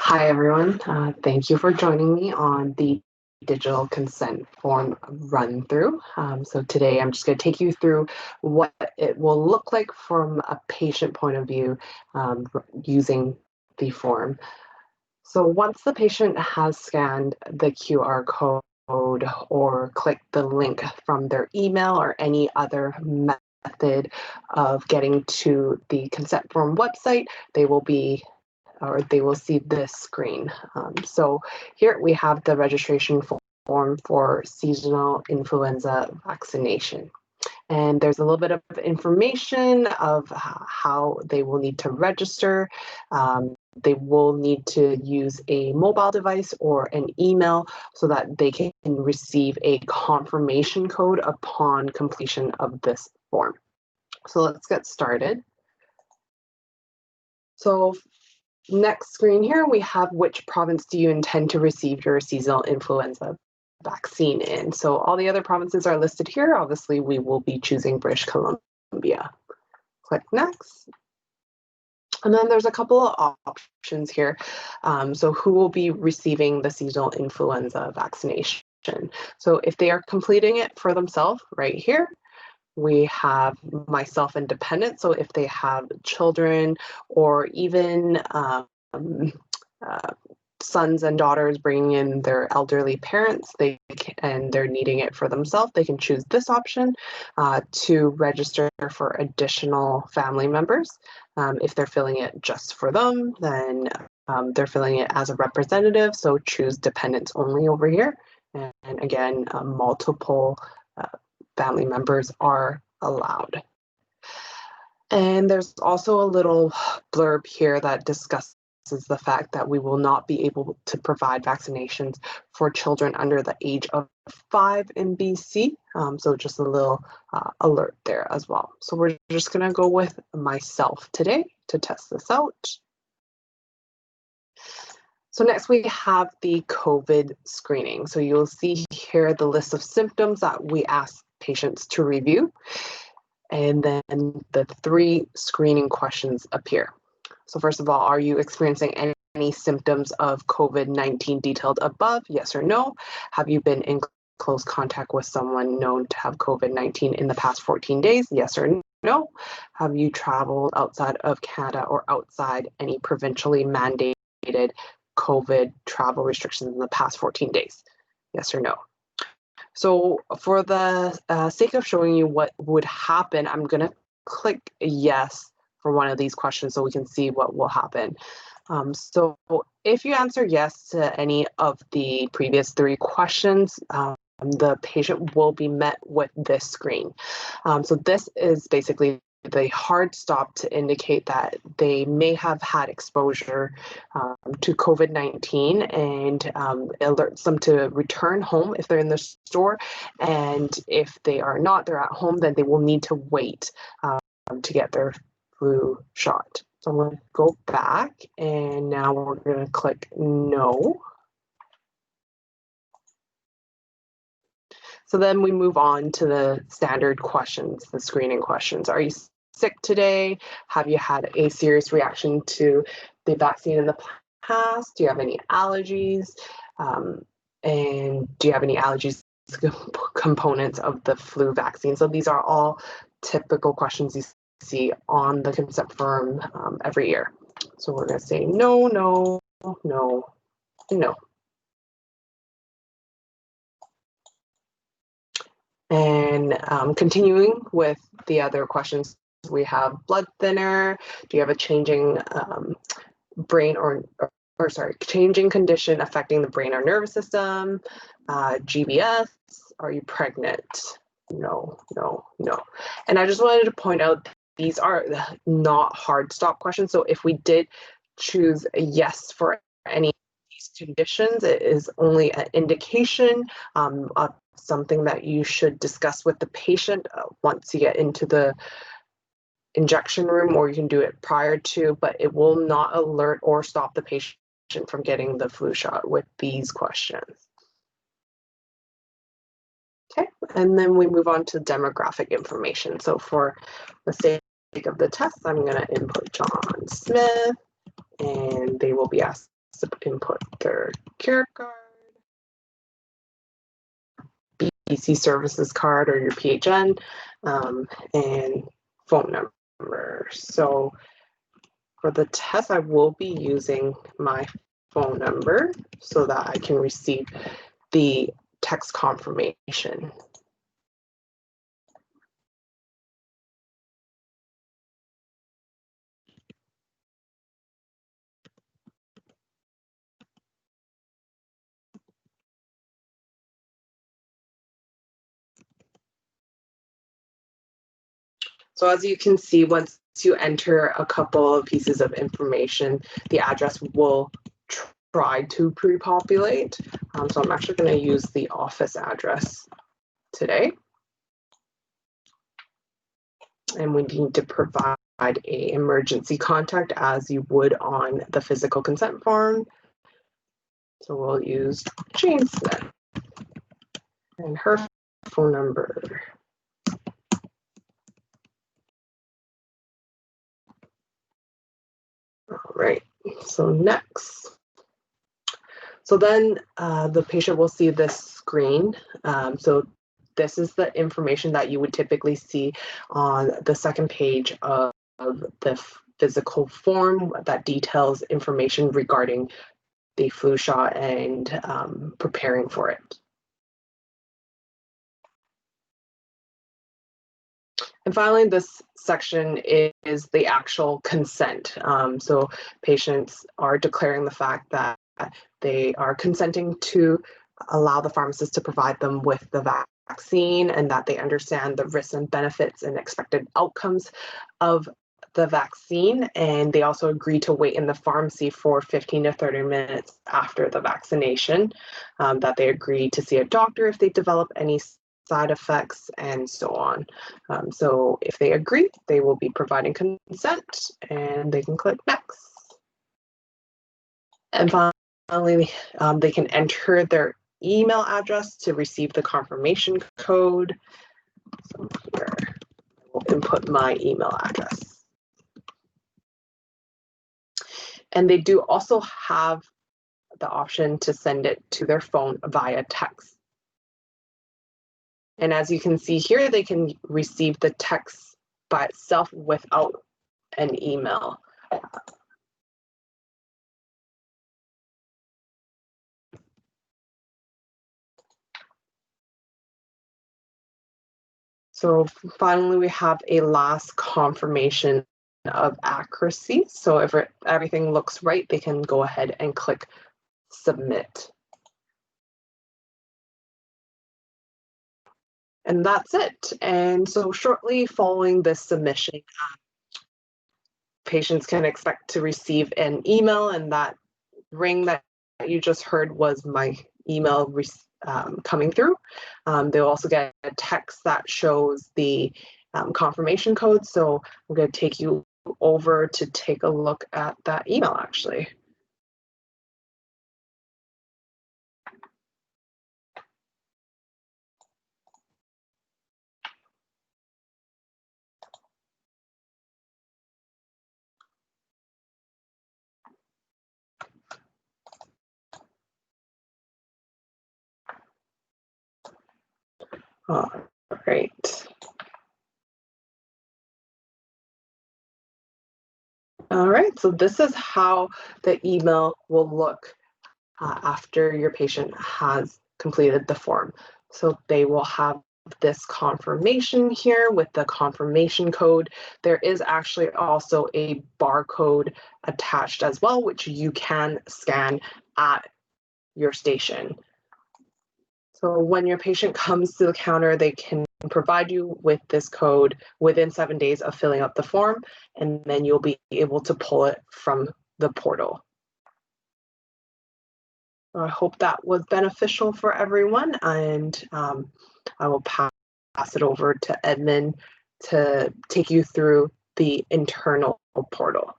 Hi, everyone. Thank you for joining me on the digital consent form run through. So today I'm just going to take you through what it will look like from a patient point of view using the form. So once the patient has scanned the QR code or clicked the link from their email or any other method of getting to the consent form website, they will see this screen. So here we have the registration form for seasonal influenza vaccination. And there's a little bit of information of how they will need to register. They will need to use a mobile device or an email so that they can receive a confirmation code upon completion of this form. So let's get started. So next screen here, we have which province do you intend to receive your seasonal influenza vaccine in. So all the other provinces are listed here. Obviously, we will be choosing British Columbia. Click next. And then there's a couple of options here. So who will be receiving the seasonal influenza vaccination? So if they are completing it for themselves right here, we have myself and dependent. So if they have children or even sons and daughters bringing in their elderly parents, and they're needing it for themselves, they can choose this option to register for additional family members. If they're filling it just for them, then they're filling it as a representative, so choose dependents only over here. And again, multiple family members are allowed. And there's also a little blurb here that discusses the fact that we will not be able to provide vaccinations for children under the age of 5 in BC. So just a little alert there as well. So we're just going to go with myself today to test this out. So next we have the COVID screening. So you'll see here the list of symptoms that we ask patients to review. And then the 3 screening questions appear. So first of all, are you experiencing any symptoms of COVID-19 detailed above? Yes or no? Have you been in close contact with someone known to have COVID-19 in the past 14 days? Yes or no? Have you traveled outside of Canada or outside any provincially mandated COVID travel restrictions in the past 14 days? Yes or no? So for the sake of showing you what would happen, I'm going to click yes for one of these questions so we can see what will happen. So if you answer yes to any of the previous 3 questions, the patient will be met with this screen. So this is basically the hard stop to indicate that they may have had exposure to COVID-19, and alerts them to return home if they're in the store. And if they are not, they're at home, then they will need to wait to get their flu shot. So I'm going to go back, and now we're going to click no. So then we move on to the standard questions, the screening questions. Are you sick today? Have you had a serious reaction to the vaccine in the past? Do you have any allergies? And do you have any allergies to components of the flu vaccine? So these are all typical questions you see on the consent form every year. So we're going to say no, no, no, no. And continuing with the other questions, we have blood thinner. Do you have a changing brain changing condition affecting the brain or nervous system? GBS, are you pregnant? No, no, no. And I just wanted to point out these are not hard stop questions. So if we did choose a yes for any of these conditions, it is only an indication of something that you should discuss with the patient once you get into the injection room, or you can do it prior to, but it will not alert or stop the patient from getting the flu shot with these questions. Okay, and then we move on to demographic information. So for the sake of the test, I'm going to input John Smith, and they will be asking to input their care card, BC services card or your PHN, and phone number. So for the test, I will be using my phone number so that I can receive the text confirmation. So as you can see, once you enter a couple of pieces of information, the address will try to pre-populate. So I'm actually going to use the office address today. And we need to provide an emergency contact as you would on the physical consent form. So we'll use Jane Smith and her phone number. All right, so next. So then the patient will see this screen. So this is the information that you would typically see on the second page of the physical form that details information regarding the flu shot and preparing for it. And finally, this section is the actual consent. So patients are declaring the fact that they are consenting to allow the pharmacist to provide them with the vaccine and that they understand the risks and benefits and expected outcomes of the vaccine. And they also agree to wait in the pharmacy for 15 to 30 minutes after the vaccination, that they agree to see a doctor if they develop any side effects and so on. So if they agree, they will be providing consent and they can click next. And finally, they can enter their email address to receive the confirmation code. So here, I will input my email address. And they do also have the option to send it to their phone via text. And as you can see here, they can receive the text by itself without an email. So finally, we have a last confirmation of accuracy. So if everything looks right, they can go ahead and click submit. And that's it. And so shortly following this submission, patients can expect to receive an email, and that ring that you just heard was my email coming through. They'll also get a text that shows the confirmation code. So I'm going to take you over to take a look at that email actually. All right. All right, so this is how the email will look after your patient has completed the form. So they will have this confirmation here with the confirmation code. There is actually also a barcode attached as well, which you can scan at your station. So when your patient comes to the counter, they can provide you with this code within 7 days of filling out the form, and then you'll be able to pull it from the portal. I hope that was beneficial for everyone, and I will pass it over to Edmund to take you through the internal portal.